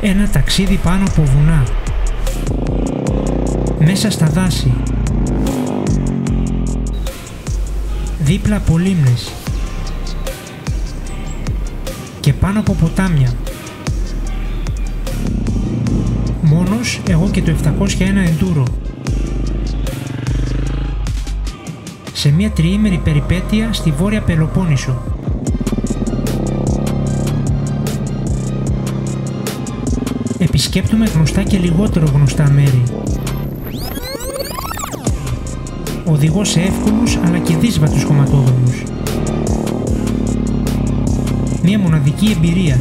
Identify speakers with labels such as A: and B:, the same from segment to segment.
A: Ένα ταξίδι πάνω από βουνά, μέσα στα δάση, δίπλα από λίμνες και πάνω από ποτάμια. Μόνος εγώ και το 701 Enduro. Σε μια τριήμερη περιπέτεια στη Βόρεια Πελοπόννησο. Επισκέπτομαι γνωστά και λιγότερο γνωστά μέρη. Οδηγώ σε εύκολους αλλά και δύσβατους χωματόδρομους. Μια μοναδική εμπειρία.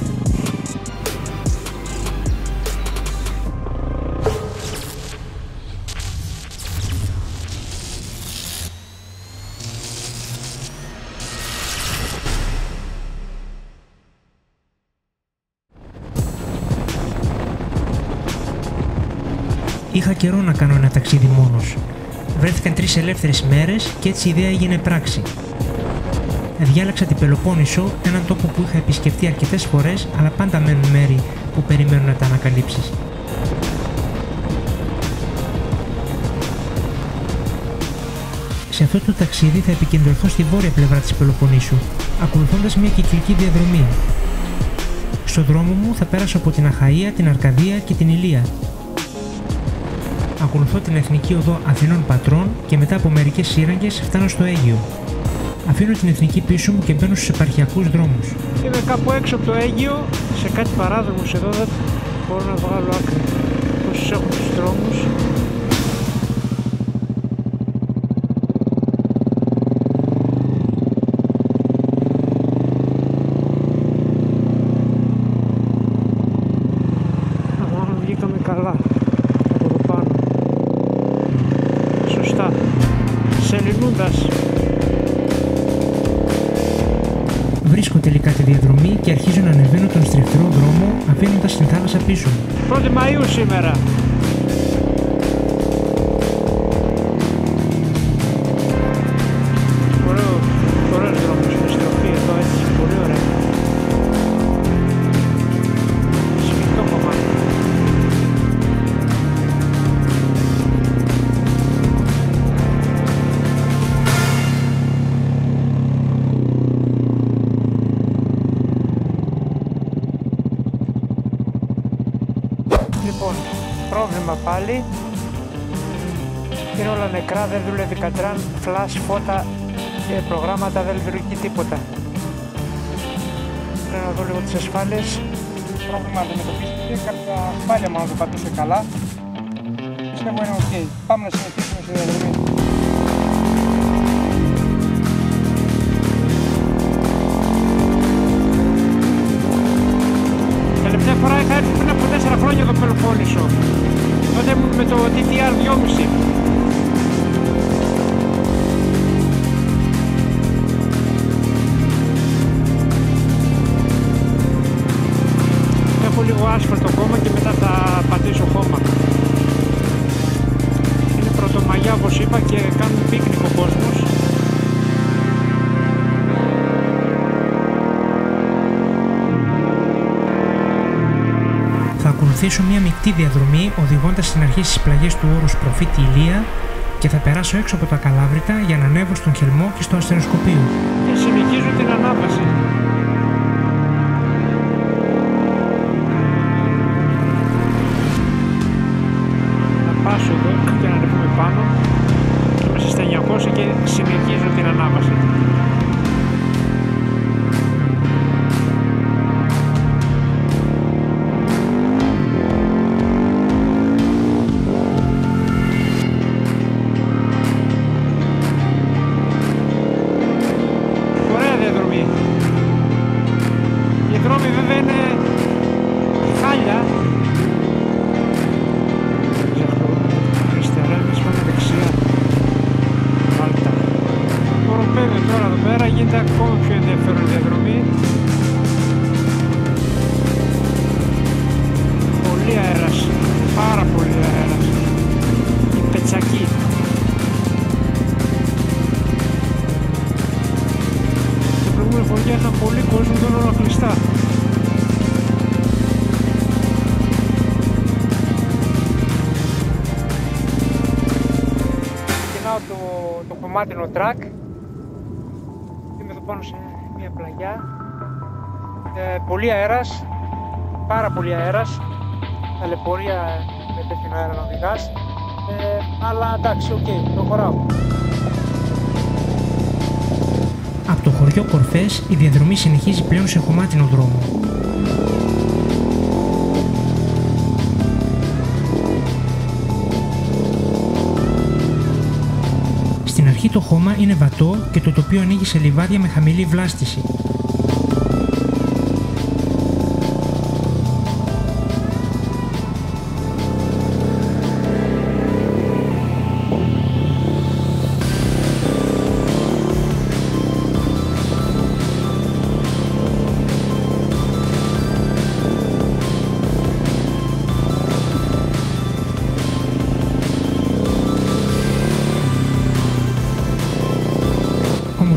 A: Είχα καιρό να κάνω ένα ταξίδι μόνος. Βρέθηκαν 3 ελεύθερες μέρες και έτσι η ιδέα έγινε πράξη. Διάλεξα την Πελοπόννησο, έναν τόπο που είχα επισκεφτεί αρκετές φορές, αλλά πάντα μένουν μέρη που περιμένουν να τα ανακαλύψεις. Σε αυτό το ταξίδι θα επικεντρωθώ στη βόρεια πλευρά της Πελοποννήσου, ακολουθώντας μια κυκλική διαδρομή. Στο δρόμο μου θα πέρασω από την Αχαΐα, την Αρκαδία και την Ηλία. Ακολουθώ την Εθνική Οδό Αθηνών Πατρών και μετά από μερικές σύραγγες φτάνω στο Αίγυο. Αφήνω την εθνική πίσω μου και μπαίνω στους επαρχιακούς δρόμους.
B: Είμαι κάπου έξω από το Αίγυο, σε κάτι παράδρομους εδώ, δεν μπορώ να βγάλω άκρη. Πόσους έχουν τους δρόμους. Μόνο βγήκαμε καλά από εδώ πάνω. Σωστά. Σεληνούντας.
A: Βρίσκω τελικά τη διαδρομή και αρχίζω να ανεβαίνω τον στριφτερό δρόμο, αφήνοντας την θάλασσα πίσω.
B: 1η Μαΐου σήμερα. Ωραίος δρόμος, η στροφή εδώ έτσι, πολύ ωραία. Σφιχτό κομμάτι. Λοιπόν, πρόβλημα πάλι. Είναι όλα νεκρά, δεν δουλεύει κατράν, flash, φώτα και προγράμματα, δεν λειτουργεί τίποτα. Πρέπει να δω λίγο τις ασφάλειες.
C: Πρόβλημα αντιμετωπίστηκε, κάποια ασφάλεια μόνο το πατούσε καλά. Πιστεύω είναι ok. Πάμε να συνεχίσουμε στη διαδρομή.
B: Τελευταία φορά είχα έρθει πριν από 4 χρόνια εδώ Πελοπόννησο. Τότε ήμουν με το TTR 2.5. Έχω λίγο άσφαλτο ακόμα και μετά θα πατήσω χώμα. Είναι πρωτομαγιά όπως είπα και κάνουν πίκνικ ο κόσμος.
A: Θα ακολουθήσω μια μεικτή διαδρομή οδηγώντας στην αρχή στις πλαγιές του όρους Προφήτη Ηλία και θα περάσω έξω από τα Καλάβρητα για να ανέβω στον Χελμό και στο Αστεροσκοπείο.
B: Και συνεχίζω την ανάβαση. Να πάσω εδώ και να ανεβούμε πάνω. Είμαστε στα 900 και συνεχίζω την ανάβαση. Γίνεται ακόμα πιο ενδιαφέρον η διαδρομή. Πολύ αέρας, πάρα πολύ αέρας. Η πετσακή. Την προηγούμενη φορά ήταν πολύ κόσμο, τώρα όλα κλειστά. χωμάτινο τρακ. Είμαι εδώ πάνω σε μια πλαγιά. Πολύ αέρας, πάρα πολύ αέρας. Ταλαιπωρία με τέτοιον αέρα να οδηγάς. Αλλά εντάξει, οκ, προχωράω.
A: Από το χωριό Κορφές η διαδρομή συνεχίζει πλέον σε χωμάτινο δρόμο. Στην αρχή το χώμα είναι βατό και το τοπίο ανοίγει σε λιβάδια με χαμηλή βλάστηση.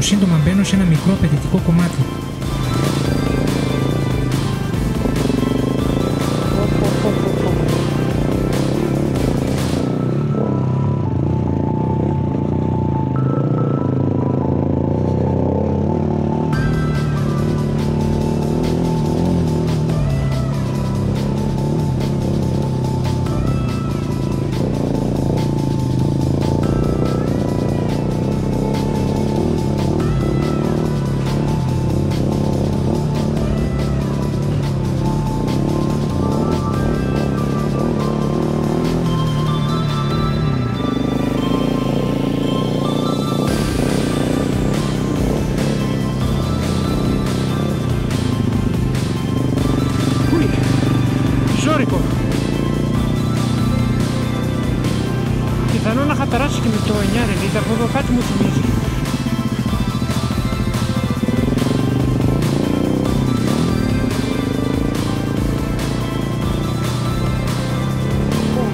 A: Σύντομα μπαίνω σε ένα μικρό απαιτητικό κομμάτι.
B: Πιθανόν να είχα περάσει και με το 9 λίτρα, από εδώ κάτι μου θυμίζει.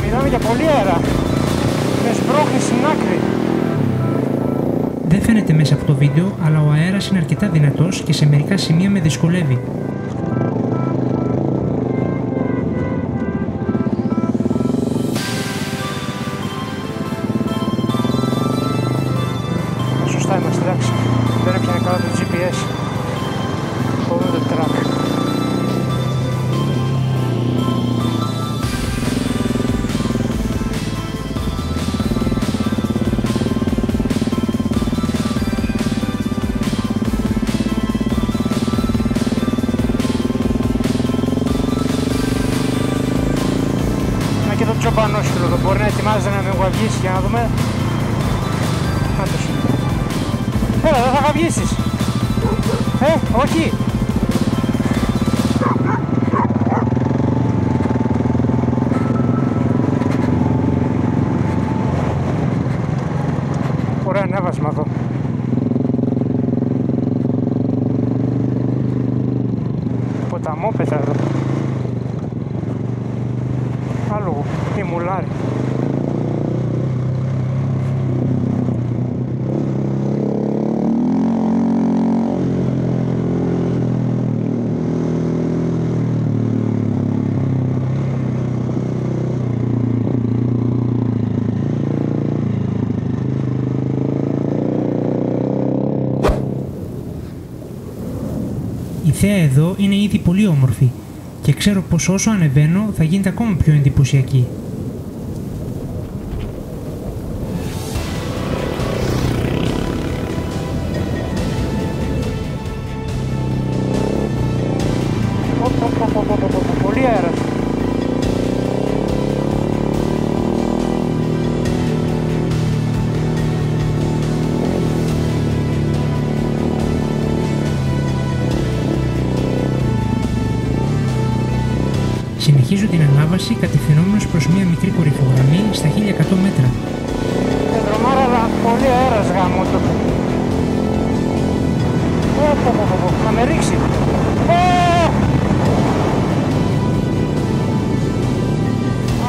B: Μιλάμε για πολύ αέρα. Με σπρώχνει στην άκρη.
A: Δεν φαίνεται μέσα από το βίντεο, αλλά ο αέρας είναι αρκετά δυνατός και σε μερικά σημεία με δυσκολεύει.
B: Δεν έπιανε καλά το GPS. Το τρακ. Να και το τσοπανόσκυλο εδώ μπορεί να ετοιμάζεται να με γουαβγίσει για να δούμε. Έλα, δεν θα γαβγίσεις. Όχι. Ωραία ανέβασμα εδώ. Ποταμόπετα εδώ. Άλογο ή μουλάρι.
A: Η θέα εδώ είναι ήδη πολύ όμορφη και ξέρω πως όσο ανεβαίνω θα γίνεται ακόμα πιο εντυπωσιακή.
B: Πολύ αέρα.
A: Συνεχίζω την ανάβαση κατευθυνόμενος προς μια μικρή κορυφογραμμή στα 1100 μέτρα.
B: Δρομάρα, αλλά πολύ αέρας γάμο το. Θα με ρίξει.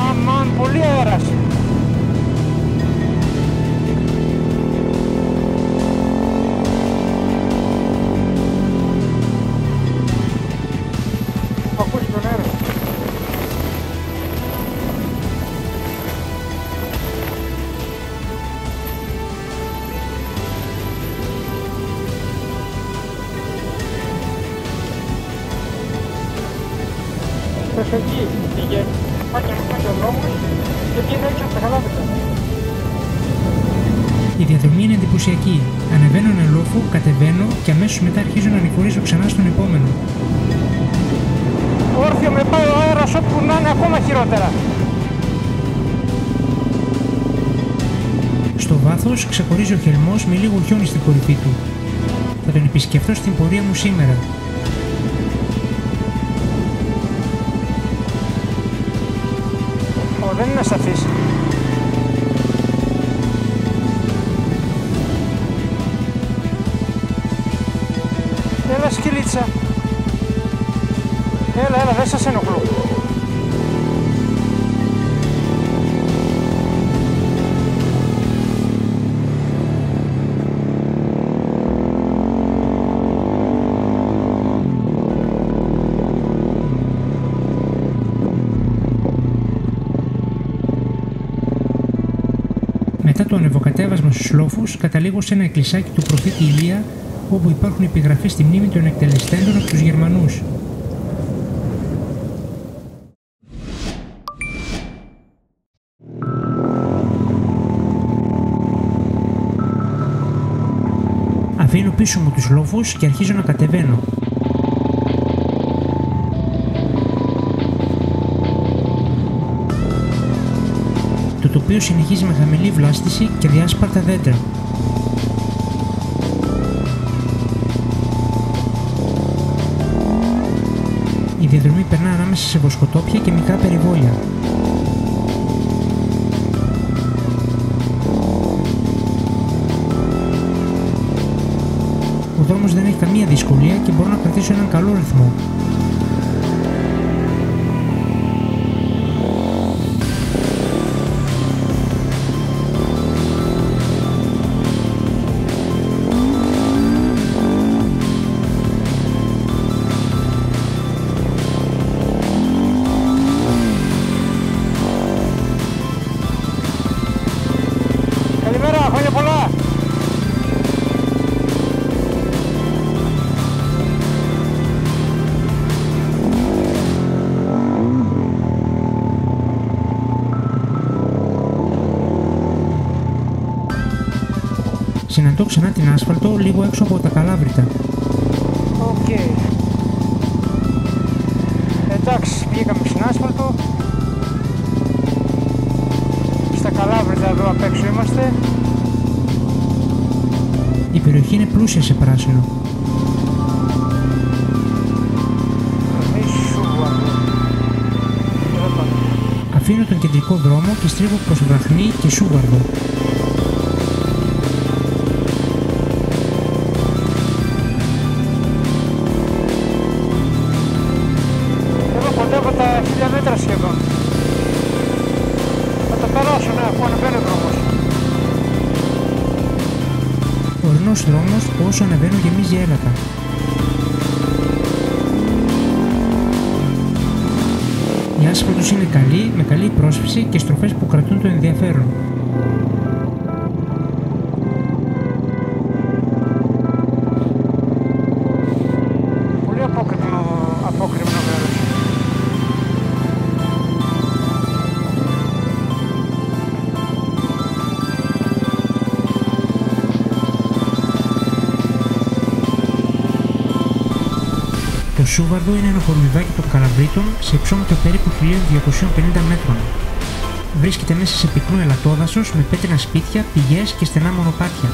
B: Αμάν, πολύ αέρας. Ακούσει τον αέρα. Προσοχή, πήγε. Πάει ο δρόμος και βγαίνει έξω από τα Καλάβρητα.
A: Η διαδρομή είναι εντυπωσιακή. Ανεβαίνω ένα λόφο, κατεβαίνω και αμέσως μετά αρχίζω να ανηφορίζω ξανά στον επόμενο.
B: Όρθιο με πάει ο αέρας όπου να είναι ακόμα χειρότερα.
A: Στο βάθος ξεχωρίζει ο χελμός με λίγο χιόνι στην κορυφή του. Θα τον επισκεφθώ στην πορεία μου σήμερα.
B: Δεν είναι σαφής. Έλα σκυλίτσα. Έλα, δεν σας ενοχλώ.
A: Μετά το ανεβοκατέβασμα στους λόφους, καταλήγω σε ένα εκκλησάκι του προφήτη Ηλία, όπου υπάρχουν επιγραφές στη μνήμη των εκτελεστέντων από τους Γερμανούς. Αφήνω πίσω μου τους λόφους και αρχίζω να κατεβαίνω. Το τοπίο συνεχίζει με χαμηλή βλάστηση και διάσπαρτα δέντρα. Η διαδρομή περνά ανάμεσα σε βοσκοτόπια και μικρά περιβόλια. Ο δρόμος δεν έχει καμία δυσκολία και μπορώ να κρατήσω έναν καλό ρυθμό.
B: Καλημέρα, χρόνια πολλά.
A: Συναντώ ξανά την άσφαλτο λίγο έξω από τα Καλάβρητα.
B: Οκ. Εντάξει, πήγαμε στην άσφαλτο. Στα Καλάβρητα εδώ απ' έξω είμαστε.
A: Η περιοχή είναι πλούσια σε πράσινο. Αφήνω τον κεντρικό δρόμο και στρίβω προς Βραχνή και Σούβαρδο.
B: Εδώ κοντά από τα 1000 μέτρα σχεδόν. Θα το περάσω, ναι, αφού ανεβαίνει ο δρόμος.
A: Ο ορεινός δρόμος όσο ανεβαίνω γεμίζει έλατα. Η άσφαλτος είναι καλή, με καλή πρόσφυση και στροφές που κρατούν το ενδιαφέρον.
B: Πολύ απόκρημνο μέρος.
A: Το Σούβαρδο είναι ένα χορμιδάκι των Καλαβρήτων σε υψόμετρο περίπου 1250 μέτρων. Βρίσκεται μέσα σε πυκνό ελατόδασος με πέτρινα σπίτια, πηγές και στενά μονοπάτια.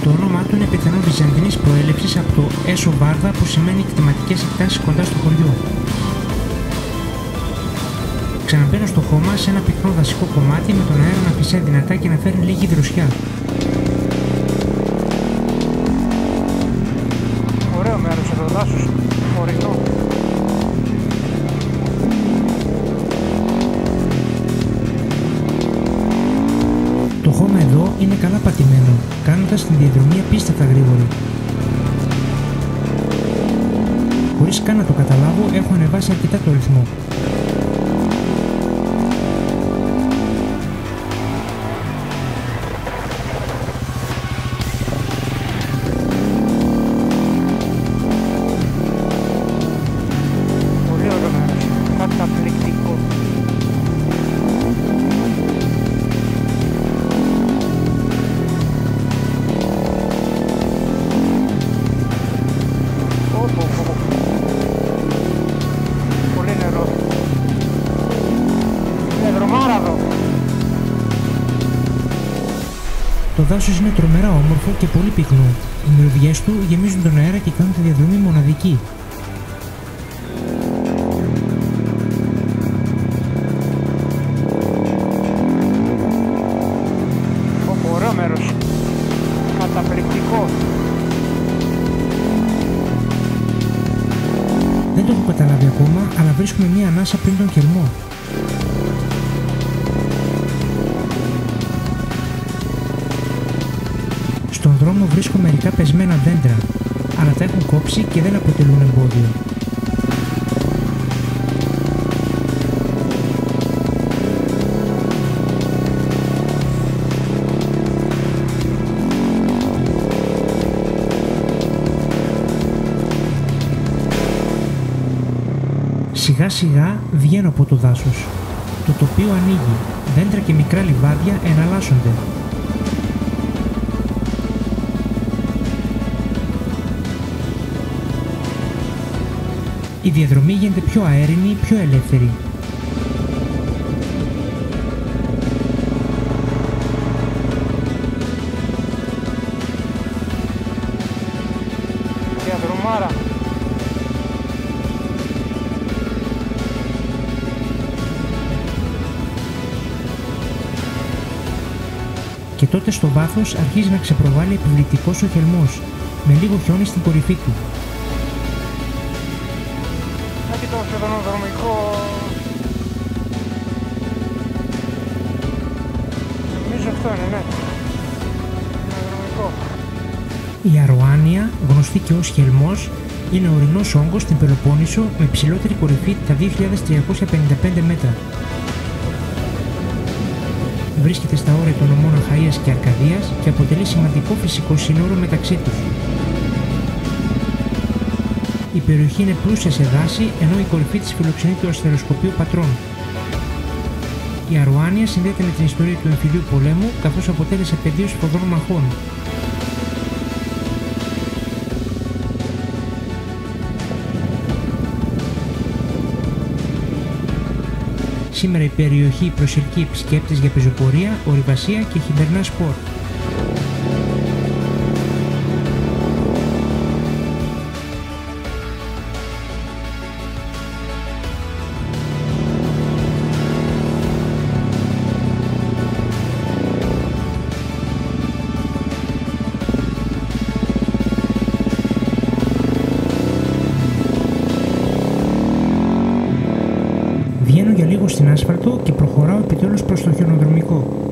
A: Το όνομά του είναι πιθανόν βυζαντινής προέλευσης από το έσω βάρδα που σημαίνει κτηματικές εκτάσεις κοντά στο χωριό. Ξαναμπαίνω στο χώμα σε ένα πυκνό δασικό κομμάτι με τον αέρα να φυσάει δυνατά και να φέρνει λίγη δροσιά.
B: Ωραίο μέρος εδώ, δάσος, ορεινό.
A: Το χώμα εδώ είναι καλά πατημένο, κάνοντας την διαδρομή απίστευτα γρήγορη. Χωρίς καν να το καταλάβω, έχω ανεβάσει αρκετά το ρυθμό. Το δάσος είναι τρομερά όμορφο και πολύ πυκνό. Οι μυρωδιές του γεμίζουν τον αέρα και κάνουν τη διαδρομή μοναδική.
B: Ωραίο μέρος. Καταπληκτικό.
A: Δεν το έχω καταλάβει ακόμα, αλλά βρίσκουμε μία ανάσα πριν τον κελμό. Στον δρόμο βρίσκω μερικά πεσμένα δέντρα, αλλά τα έχουν κόψει και δεν αποτελούν εμπόδιο. Σιγά σιγά βγαίνω από το δάσος. Το τοπίο ανοίγει, δέντρα και μικρά λιβάδια εναλλάσσονται. Η διαδρομή γίνεται πιο αέρινη, πιο ελεύθερη.
B: Διαδρομάρα.
A: Και τότε στο βάθος αρχίζει να ξεπροβάλλει επιβλητικός ο χελμός, με λίγο χιόνι στην κορυφή του.
B: Και το σιδηροδρομικό. Νομίζω αυτό είναι, ναι. Σιδηροδρομικό.
A: Η Αροάνια, γνωστή και ως χελμός, είναι ορεινός όγκος στην Πελοπόννησο με ψηλότερη κορυφή τα 2.355 μέτρα. Βρίσκεται στα όρια των νομών Αχαΐας και Αρκαδίας και αποτελεί σημαντικό φυσικό σύνορο μεταξύ τους. Η περιοχή είναι πλούσια σε δάση, ενώ η κορυφή της φιλοξενεί το αστεροσκοπείο Πατρών. Η Αροάνια συνδέεται με την ιστορία του εμφυλίου πολέμου, καθώς αποτέλεσε πεδίο σφοδρών μαχών. Σήμερα η περιοχή προσελκύει επισκέπτες για πεζοπορία, ορειβασία και χειμερινά σπορ. Βγαίνω για λίγο στην άσφαλτο και προχωράω επιτέλους προς το χιονοδρομικό.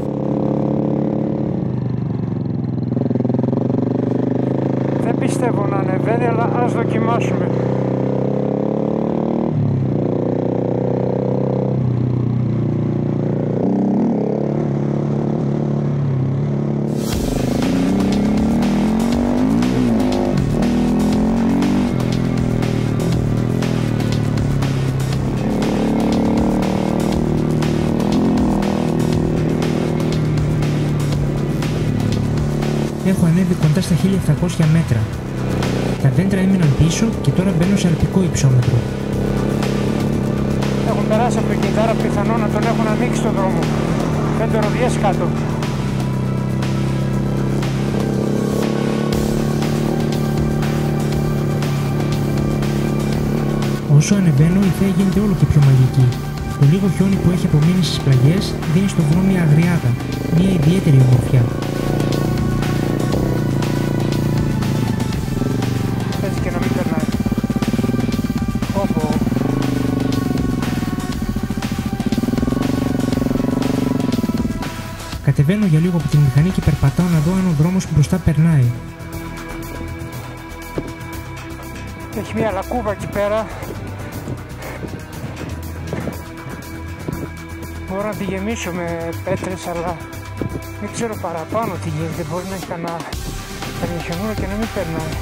B: Δεν πιστεύω να ανεβαίνει, αλλά ας δοκιμάσουμε.
A: Έχω ανέβει κοντά στα 1700 μέτρα. Τα δέντρα έμειναν πίσω και τώρα μπαίνω σε αλπικό υψόμετρο.
B: Έχουν περάσει από το κινητάρα, πιθανό να τον έχουν ανοίξει στον δρόμο. Φαίνεται ροδιές κάτω.
A: Όσο ανεβαίνω η θέα γίνεται όλο και πιο μαγική. Το λίγο χιόνι που έχει απομείνει στις πλαγιές δίνει στο βρώμη μια αγριάδα, μια ιδιαίτερη ομορφιά.
B: Παίζει και να μην περνάει. Όπο.
A: Κατεβαίνω για λίγο από τη μηχανή και περπατάω να δω αν ο δρόμος μπροστά περνάει.
B: Έχει μια λακκούβα εκεί πέρα. Μπορώ να τη γεμίσω με πέτρες, αλλά δεν ξέρω παραπάνω τι γίνεται. Μπορεί να έχει κανένα χιονούρα και να μην περνάει.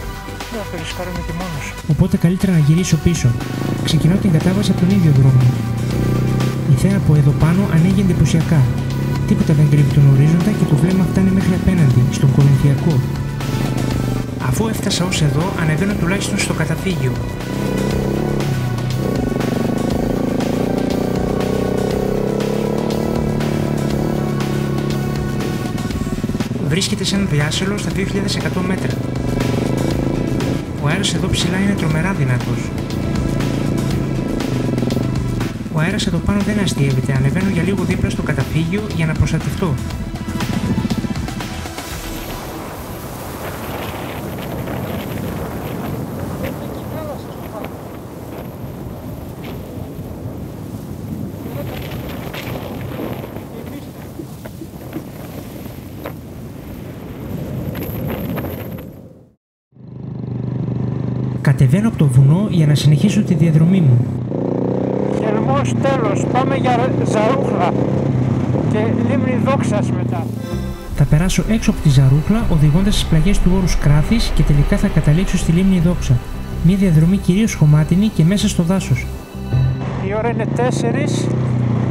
B: Δεν θα το ρισκάρω με τη μόνος.
A: Οπότε καλύτερα να γυρίσω πίσω. Ξεκινάω την κατάβαση από τον ίδιο δρόμο. Η θέα από εδώ πάνω ανοίγει εντυπωσιακά. Τίποτα δεν κρύβει τον ορίζοντα και το βλέμμα φτάνει μέχρι απέναντι, στον Κορινθιακό. Αφού έφτασα ως εδώ, ανεβαίνω τουλάχιστον στο καταφύγιο. βρίσκεται σε έναν διάσελο στα 2.100 μέτρα. Ο αέρας εδώ ψηλά είναι τρομερά δυνατός. Ο αέρας εδώ πάνω δεν αστείευεται, ανεβαίνω για λίγο δίπλα στο καταφύγιο για να προστατευτώ. Κατεβαίνω από το βουνό για να συνεχίσω τη διαδρομή μου.
C: Χελμός τέλος, πάμε για Ζαρούχλα και λίμνη Δόξας μετά.
A: Θα περάσω έξω από τη Ζαρούχλα οδηγώντας στις πλαγιές του όρους Κράθης και τελικά θα καταλήξω στη λίμνη Δόξα. Μια διαδρομή κυρίως χωμάτινη και μέσα στο δάσος.
C: Η ώρα είναι 4,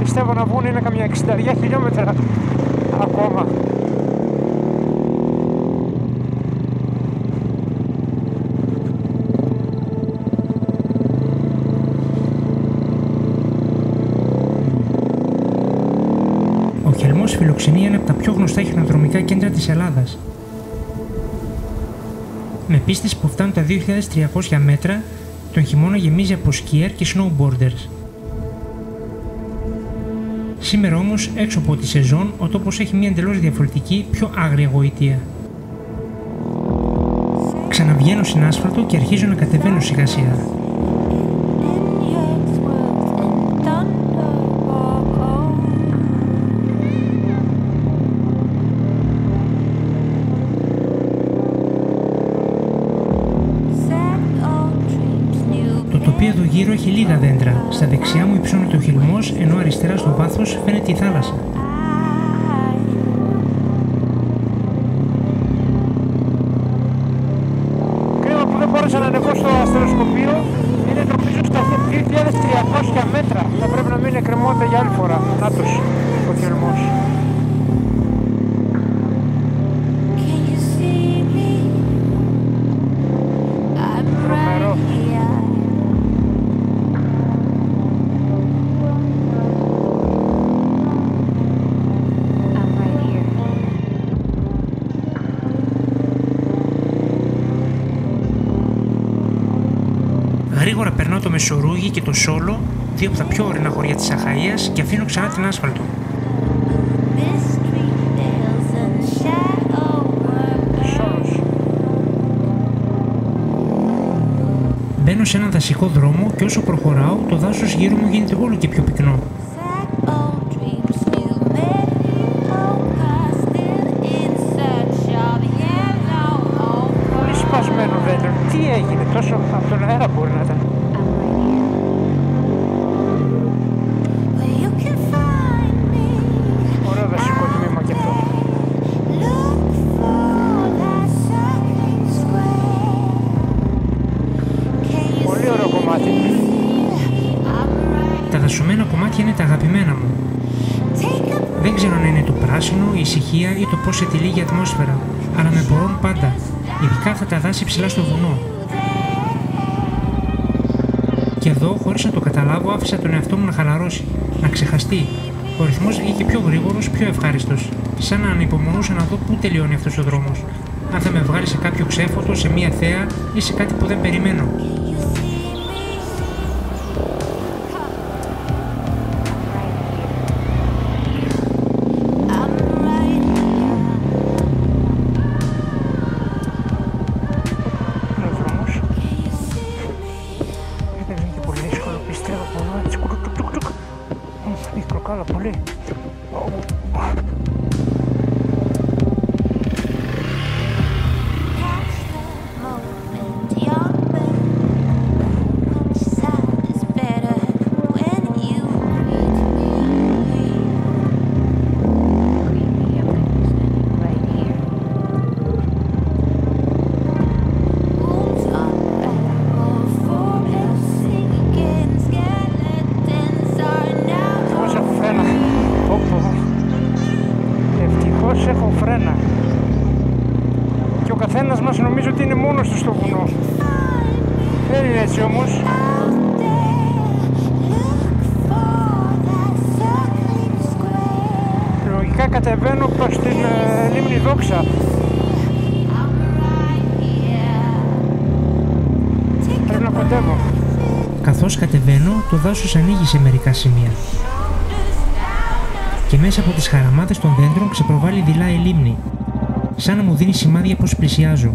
C: πιστεύω να βγουν είναι καμιά 60 χιλιόμετρα ακόμα.
A: Ο Χελμός φιλοξενεί ένα από τα πιο γνωστά χιονοδρομικά κέντρα της Ελλάδας. Με πίστες που φτάνουν τα 2.300 μέτρα, τον χειμώνα γεμίζει από σκιέρ και snowboarders. Σήμερα όμως, έξω από τη σεζόν, ο τόπος έχει μια εντελώς διαφορετική, πιο άγρια γοητεία. Ξαναβγαίνω στην άσφαλτο και αρχίζω να κατεβαίνω σιγά σιγά. Το τοπίο εδώ γύρω έχει λίγα δέντρα. Στα δεξιά μου υψώνεται ο Χελμός, ενώ αριστερά στο βάθος φαίνεται η θάλασσα.
C: Κρίμα που δεν μπόρεσα να ανεβώ στο αστεροσκοπείο. Είναι νομίζω στα 2.300 μέτρα. Θα πρέπει να μείνει εκκρεμότητα για άλλη φορά. Νάτος ο Χελμός. Τρομερό.
A: Γρήγορα περνάω το Μεσορούγι και το Σόλο, δύο από τα πιο ορεινά χωριά της Αχαΐας, και αφήνω ξανά την άσφαλτο. Μπαίνω σε έναν δασικό δρόμο και όσο προχωράω, το δάσος γύρω μου γίνεται όλο και πιο πυκνό.
C: Πολύ σπασμένο δέντρο. Τι έγινε, τόσο από τον αέρα μπορεί να ήταν. Ωραίο δασικό τμήμα κι αυτό. Πολύ ωραίο κομμάτι.
A: Τα δασωμένα κομμάτια είναι τα αγαπημένα μου. Δεν ξέρω αν είναι το πράσινο, η ησυχία ή το πώς σε τυλίγει η ατμόσφαιρα, αλλά με μπορούν πάντα, ειδικά αυτά τα δάση ψηλά στο βουνό. Και εδώ, χωρίς να το καταλάβω, άφησα τον εαυτό μου να χαλαρώσει, να ξεχαστεί. Ο ρυθμός βγήκε πιο γρήγορος, πιο ευχάριστος, σαν να ανυπομονούσα να δω πού τελειώνει αυτός ο δρόμος. Αν θα με βγάλει σε κάποιο ξέφωτο, σε μία θέα ή σε κάτι που δεν περιμένω.
C: Καλά, πολύ. Έχω φρένα και ο καθένας μας νομίζω ότι είναι μόνος του στο βουνό. Δεν είναι έτσι όμως. Λογικά κατεβαίνω προς την λίμνη Δόξα. Πρέπει να κοντεύω.
A: Καθώς κατεβαίνω, το δάσος ανοίγει σε μερικά σημεία. Και μέσα από τις χαραμάτες των δέντρων ξεπροβάλλει δειλά η λίμνη, σαν να μου δίνει σημάδια πως πλησιάζω.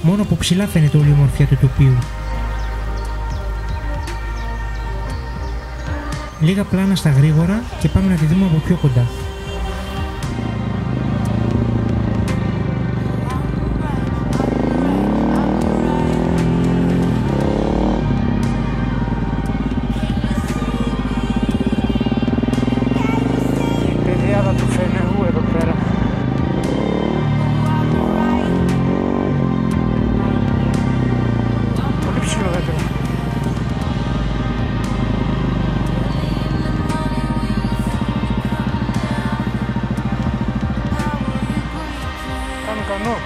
A: Μόνο από ψηλά φαίνεται όλη η ομορφιά του τοπίου. Λίγα πλάνα στα γρήγορα και πάμε να τη δούμε από πιο κοντά.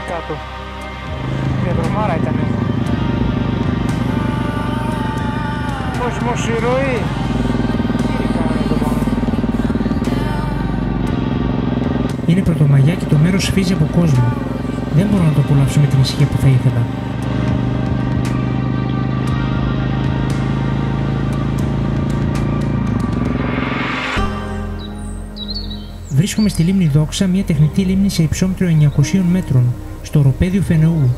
C: Κάτω. Διαδρομάρα ήταν. Κόσμος η ροή.
A: Είναι Πρωτομαγιά και το μέρος σφίζει από κόσμο. Δεν μπορώ να το απολαύσω με την ησυχία που θα ήθελα. Βρίσκομαι στη λίμνη Δόξα, μια τεχνητή λίμνη σε υψόμετρο 900 μέτρων, στο οροπέδιο Φενεού.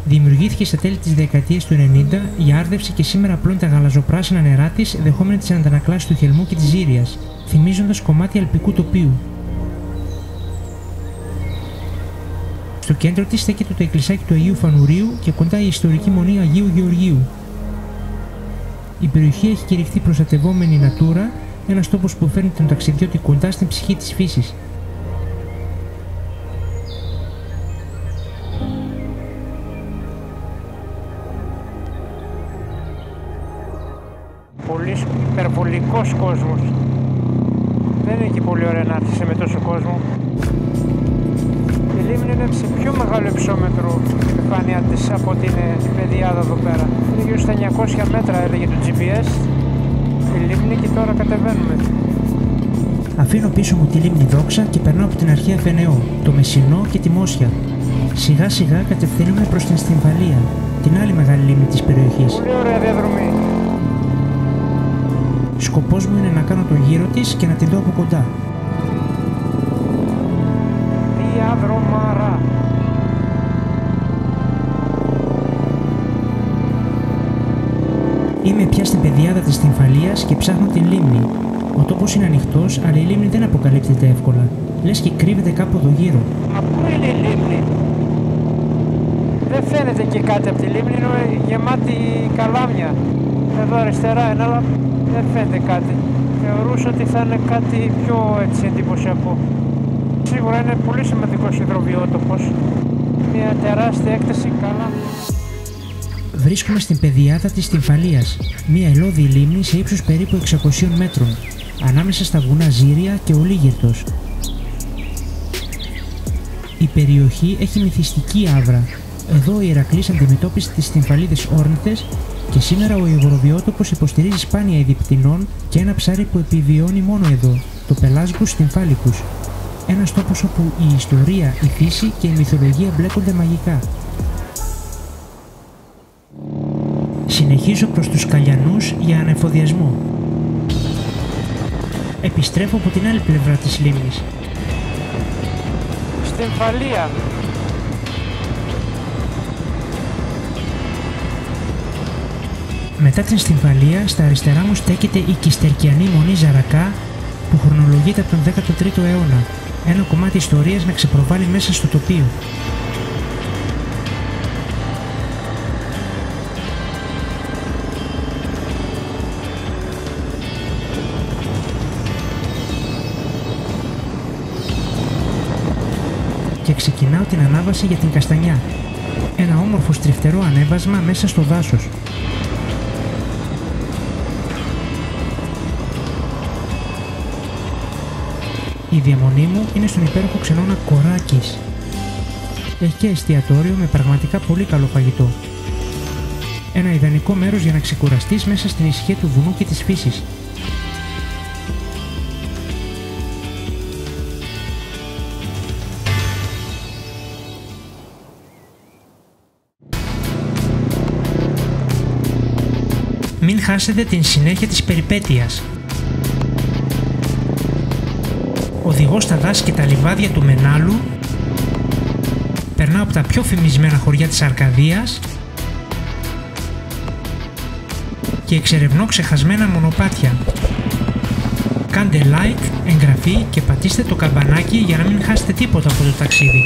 A: Δημιουργήθηκε στα τέλη της δεκαετίας του 90 για άρδευση και σήμερα απλώνει τα γαλαζοπράσινα νερά της, δεχόμενη τις αντανακλάσεις του Χελμού και της Ζήριας, θυμίζοντας κομμάτι αλπικού τοπίου. Στο κέντρο της στέκεται το εκκλησάκι του Αγίου Φανουρίου και κοντά η ιστορική μονή Αγίου Γεωργίου. Η περιοχή έχει κηρυχθεί προστατευόμενη Natura, ένας τόπος που φέρνει τον ταξιδιώτη κοντά στην ψυχή της φύσης.
C: Πολύ υπερβολικός κόσμος. Δεν είναι και πολύ ωραία να έρθεις με τόσο κόσμο. Η λίμνη είναι σε πιο μεγάλο υψόμετρο η επιφάνεια της από την πεδιάδα εδώ πέρα. Είναι γύρω στα 900 μέτρα έλεγε το GPS η λίμνη και τώρα κατεβαίνουμε.
A: Αφήνω πίσω μου τη λίμνη Δόξα και περνάω από την αρχαία Φενεό, το Μεσσηνό και τη Μόσια. Σιγά σιγά κατευθύνομαι προς την Στυμφαλία, την άλλη μεγάλη λίμνη της περιοχής.
C: Πολύ ωραία διαδρομή.
A: Σκοπός μου είναι να κάνω τον γύρο της και να τη δω από κοντά.
C: Διαδρομάρα.
A: Είμαι πια στην πεδιάδα της Στυμφαλίας και ψάχνω την λίμνη. Ο τόπος είναι ανοιχτός, αλλά η λίμνη δεν αποκαλύπτεται εύκολα. Λες και κρύβεται κάπου εδώ γύρω.
C: Μα πού είναι η λίμνη? Δεν φαίνεται και κάτι από τη λίμνη, είναι γεμάτη καλάμια. Εδώ αριστερά είναι, αλλά δεν φαίνεται κάτι. Θεωρούσα ότι θα είναι κάτι πιο έτσι εντυπωσιακό. Σίγουρα είναι πολύ σημαντικός υδροβιότοπος. Μια τεράστια έκταση καλάμια.
A: Βρίσκομαι στην πεδιάδα της Στυμφαλίας, μια ελώδη λίμνη σε ύψος περίπου 600 μέτρων, ανάμεσα στα βουνά Ζήρια και Ολίγυρτος. Η περιοχή έχει μυθιστική άβρα. Εδώ ο Ηρακλής αντιμετώπισε τις Στυμφαλίδες όρνηθες και σήμερα ο υγροβιότοπος υποστηρίζει σπάνια είδη πτηνών και ένα ψάρι που επιβιώνει μόνο εδώ, το Πελάσγκους στυμφάλικους. Ένας τόπος όπου η ιστορία, η φύση και η μυθολογία μπλέκονται μαγικά. Συνεχίζω προς τους Καλιανούς για ανεφοδιασμό. Επιστρέφω από την άλλη πλευρά της λίμνης.
C: Στυμφαλία.
A: Μετά την Στυμφαλία, στα αριστερά μου στέκεται η Κιστερκιανή Μονή Ζαρακά που χρονολογείται από τον 13ο αιώνα. Ένα κομμάτι ιστορίας να ξεπροβάλλει μέσα στο τοπίο. Και ξεκινάω την ανάβαση για την Καστανιά. Ένα όμορφο στριφτερό ανέβασμα μέσα στο δάσος. Η διαμονή μου είναι στον υπέροχο ξενώνα Κοράκης. Έχει και εστιατόριο με πραγματικά πολύ καλό φαγητό. Ένα ιδανικό μέρος για να ξεκουραστείς μέσα στην ησυχία του βουνού και της φύσης. Μην χάσετε την συνέχεια της περιπέτειας. Οδηγώ στα δάση και τα λιβάδια του Μενάλου, περνάω από τα πιο φημισμένα χωριά της Αρκαδίας και εξερευνώ ξεχασμένα μονοπάτια. Κάντε like, εγγραφή και πατήστε το καμπανάκι για να μην χάσετε τίποτα από το ταξίδι.